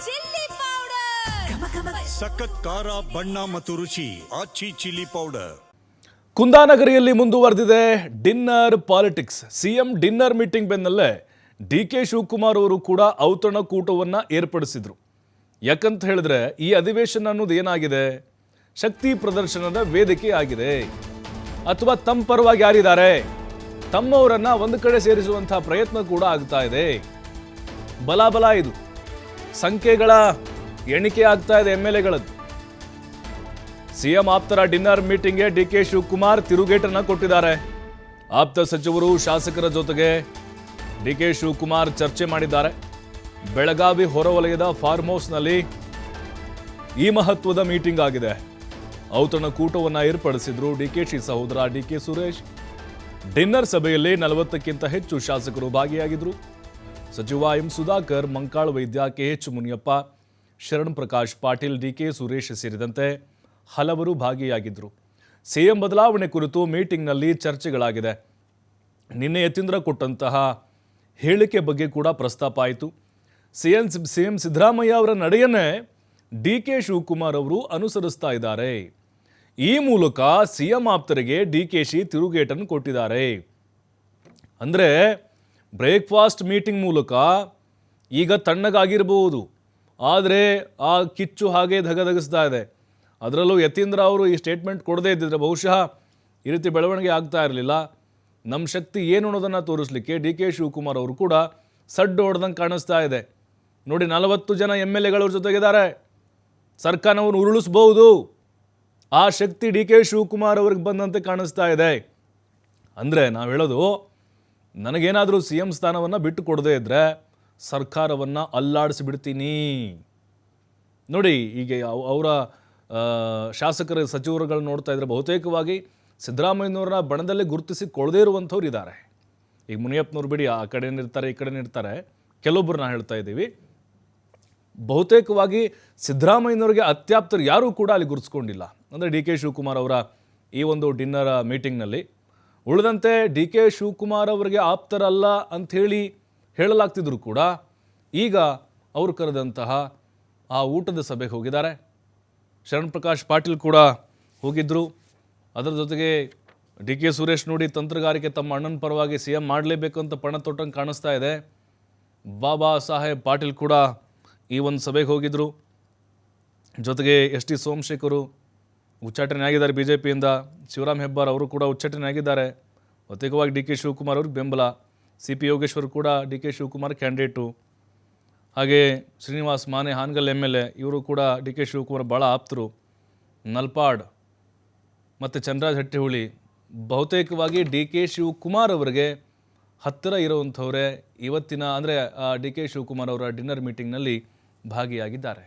Chilli powder, ಸಖತ್ ಖಾರ, ಬಣ್ಣ ಮತ್ತು ರುಚಿ. ಆಚಿ ಚಿಲ್ಲಿ ಪೌಡರ್. ಕುಂದಾನಗರಿಯಲ್ಲಿ ಮುಂದುವರೆದಿದೆ dinner politics. CM dinner meeting ಬೆನ್ನಲ್ಲೇ ಡಿಕೆ ಶಿವಕುಮಾರ್ ಅವರು ಕೂಡ ಔತಣಕೂಟವನ್ನು ಏರ್ಪಡಿಸಿದ್ರು. ಯಾಕಂತ ಹೇಳಿದ್ರೆ ಈ ಅಧಿವೇಶನ ಅನ್ನೋದು ಏನಾಗಿದೆ, ಶಕ್ತಿ ಪ್ರದರ್ಶನದ ವೇದಿಕೆ ಆಗಿದೆ. ಅಥವಾ ತಮ್ಮ ಪರವಾಗಿ ಯಾರಿದ್ದಾರೆ ತಮ್ಮವರನ್ನ ಒಂದು ಕಡೆ ಸೇರಿಸುವಂತಹ ಪ್ರಯತ್ನ ಕೂಡ ಆಗ್ತಾ ಇದೆ. ಬಲಾಬಲ ಇದು ಸಂಖ್ಯೆಗಳ ಎಣಿಕೆ ಆಗ್ತಾ ಇದೆ MLAಗಳದ್ದು. ಸಿಎಂ ಆಪ್ತರ ಡಿನ್ನರ್ ಮೀಟಿಂಗ್ಗೆ ಡಿಕೆ ಶಿವಕುಮಾರ್ ತಿರುಗೇಟನ್ನ ಕೊಟ್ಟಿದ್ದಾರೆ. ಆಪ್ತ ಸಚಿವರು ಶಾಸಕರ ಜೊತೆಗೆ ಡಿಕೆ ಶಿವಕುಮಾರ್ ಚರ್ಚೆ ಮಾಡಿದ್ದಾರೆ. ಬೆಳಗಾವಿ ಹೊರವಲಯದ ಫಾರ್ಮ್ ಹೌಸ್ನಲ್ಲಿ ಈ ಮಹತ್ವದ ಮೀಟಿಂಗ್ ಆಗಿದೆ. ಔತಣಕೂಟವನ್ನು ಏರ್ಪಡಿಸಿದ್ರು ಡಿಕೆಶಿ ಸಹೋದರ ಡಿಕೆ ಸುರೇಶ್. ಡಿನ್ನರ್ ಸಭೆಯಲ್ಲಿ 40ಕ್ಕಿಂತ ಹೆಚ್ಚು ಶಾಸಕರು ಭಾಗಿಯಾಗಿದ್ರು. ಸಚಿವ ಎಂ ಸುಧಾಕರ್, ಮಂಕಾಳ ವೈದ್ಯ, KH ಮುನಿಯಪ್ಪ, ಶರಣ್ ಪ್ರಕಾಶ್ ಪಾಟೀಲ್, ಡಿಕೆ ಸುರೇಶ್ ಸೇರಿದಂತೆ ಹಲವರು ಭಾಗಿಯಾಗಿದ್ದರು. ಸಿಎಂ ಬದಲಾವಣೆ ಕುರಿತು ಮೀಟಿಂಗ್ನಲ್ಲಿ ಚರ್ಚೆಗಳಾಗಿದೆ. ನಿನ್ನೆ ಯತೀಂದ್ರ ಕೊಟ್ಟಂತಹ ಹೇಳಿಕೆ ಬಗ್ಗೆ ಕೂಡ ಪ್ರಸ್ತಾಪ ಆಯಿತು. ಸಿಎಂ ಸಿದ್ದರಾಮಯ್ಯ ಅವರ ನಡೆಯನ್ನೇ ಡಿಕೆ ಶಿವಕುಮಾರ್ ಅವರು ಅನುಸರಿಸ್ತಾ ಇದ್ದಾರೆ. ಈ ಮೂಲಕ ಸಿಎಂ ಆಪ್ತರಿಗೆ ಡಿಕೆಶಿ ತಿರುಗೇಟನ್ನು ಕೊಟ್ಟಿದ್ದಾರೆ. ಅಂದರೆ ಬ್ರೇಕ್ಫಾಸ್ಟ್ ಮೀಟಿಂಗ್ ಮೂಲಕ ಈಗ ತಣ್ಣಗಾಗಿರ್ಬೋದು, ಆದರೆ ಆ ಕಿಚ್ಚು ಹಾಗೆ ಧಗಧಗಿಸ್ತಾ ಇದೆ. ಅದರಲ್ಲೂ ಯತೀಂದ್ರ ಅವರು ಈ ಸ್ಟೇಟ್ಮೆಂಟ್ ಕೊಡದೇ ಇದ್ದಿದ್ರೆ ಬಹುಶಃ ಈ ರೀತಿ ಬೆಳವಣಿಗೆ ಆಗ್ತಾ ಇರಲಿಲ್ಲ. ನಮ್ಮ ಶಕ್ತಿ ಏನು ಅನ್ನೋದನ್ನು ತೋರಿಸಲಿಕ್ಕೆ ಡಿಕೆ ಶಿವಕುಮಾರ್ ಅವರು ಕೂಡ ಸಡ್ಡು ಹೊಡೆದಂಗೆ ಕಾಣಿಸ್ತಾ ಇದೆ. ನೋಡಿ, 40 ಜನ MLAಗಳ ಜೊತೆಗಿದ್ದಾರೆ. ಸರ್ಕಾರವನ್ನು ಉರುಳಿಸ್ಬೋದು. ಆ ಶಕ್ತಿ ಡಿಕೆ ಶಿವಕುಮಾರ್ ಅವ್ರಿಗೆ ಬಂದಂತೆ ಕಾಣಿಸ್ತಾ ಇದೆ. ಅಂದರೆ ನಾವು ಹೇಳೋದು, ನನಗೇನಾದರೂ CM ಸ್ಥಾನವನ್ನು ಬಿಟ್ಟು ಕೊಡದೇ ಇದ್ದರೆ ಸರ್ಕಾರವನ್ನು ಅಲ್ಲಾಡಿಸಿಬಿಡ್ತೀನಿ. ನೋಡಿ, ಈಗ ಅವರ ಶಾಸಕರ ಸಚಿವರುಗಳನ್ನ ನೋಡ್ತಾ ಇದ್ರೆ ಬಹುತೇಕವಾಗಿ ಸಿದ್ದರಾಮಯ್ಯನವ್ರನ್ನ ಬಣದಲ್ಲೇ ಗುರುತಿಸಿಕೊಳ್ಳದೇ ಇರುವಂಥವ್ರು ಇದ್ದಾರೆ. ಈಗ ಮುನಿಯಪ್ಪನವ್ರು ಬಿಡಿ, ಆ ಕಡೆನೇ ಇರ್ತಾರೆ, ಈ ಕಡೆನೇ ಇರ್ತಾರೆ, ಕೆಲವೊಬ್ಬರನ್ನ ಹೇಳ್ತಾ ಇದ್ದೀವಿ. ಬಹುತೇಕವಾಗಿ ಸಿದ್ದರಾಮಯ್ಯನವ್ರಿಗೆ ಅತ್ಯಾಪ್ತರು ಯಾರೂ ಕೂಡ ಅಲ್ಲಿ ಗುರುತಿಸ್ಕೊಂಡಿಲ್ಲ. ಅಂದರೆ ಡಿಕೆ ಶಿವಕುಮಾರ್ ಅವರ ಈ ಒಂದು ಡಿನ್ನರ್ ಮೀಟಿಂಗ್ನಲ್ಲಿ. ಉಳಿದಂತೆ ಡಿಕೆ ಶಿವಕುಮಾರ್ ಅವರಿಗೆ ಆಪ್ತರಲ್ಲ ಅಂಥೇಳಿ ಹೇಳಲಾಗ್ತಿದ್ರು ಕೂಡ ಈಗ ಅವರು ಕರೆದಂತಹ ಆ ಊಟದ ಸಭೆಗೆ ಹೋಗಿದ್ದಾರೆ. ಶರಣ್ ಪ್ರಕಾಶ್ ಪಾಟೀಲ್ ಕೂಡ ಹೋಗಿದ್ದರು. ಅದರ ಜೊತೆಗೆ ಡಿಕೆ ಸುರೇಶ್ ನೋಡಿ ತಂತ್ರಗಾರಿಕೆ ತಮ್ಮ ಅಣ್ಣನ ಪರವಾಗಿ CM ಮಾಡಲೇಬೇಕು ಅಂತ ಪಣ ತೊಟ್ಟಂಗೆ ಕಾಣಿಸ್ತಾ ಇದೆ. ಬಾಬಾ ಸಾಹೇಬ್ ಪಾಟೀಲ್ ಕೂಡ ಈ ಒಂದು ಸಭೆಗೆ ಹೋಗಿದ್ದರು. ಜೊತೆಗೆ ST ಸೋಮಶೇಖರು ಉಚ್ಚಾಟನೆ ಆಗಿದ್ದಾರೆ BJPಯಿಂದ. ಶಿವರಾಮ್ ಹೆಬ್ಬಾರ್ ಅವರು ಕೂಡ ಉಚ್ಚಾಟನೆ ಆಗಿದ್ದಾರೆ. ಪ್ರತ್ಯೇಕವಾಗಿ ಡಿಕೆ ಶಿವಕುಮಾರ್ ಅವ್ರಿಗೆ ಬೆಂಬಲ. CP ಯೋಗೇಶ್ವರ್ ಕೂಡ ಡಿಕೆ ಶಿವಕುಮಾರ್ ಕ್ಯಾಂಡಿಡೇಟು. ಹಾಗೆ ಶ್ರೀನಿವಾಸ್ ಮಾನೆ, ಹಾನಗಲ್ MLA, ಇವರು ಕೂಡ ಡಿಕೆ ಶಿವಕುಮಾರ್ ಭಾಳ ಆಪ್ತರು. ನಲ್ಪಾಡ್ ಮತ್ತು ಚಂದ್ರರಾಜ್ ಹಟ್ಟಿಹುಳಿ ಬಹುತೇಕವಾಗಿ ಡಿಕೆ ಶಿವಕುಮಾರ್ ಅವರಿಗೆ ಹತ್ತಿರ ಇರುವಂಥವರೇ ಇವತ್ತಿನ ಅಂದರೆ ಡಿಕೆ ಶಿವಕುಮಾರ್ ಅವರ ಡಿನ್ನರ್ ಮೀಟಿಂಗ್ನಲ್ಲಿ ಭಾಗಿಯಾಗಿದ್ದಾರೆ.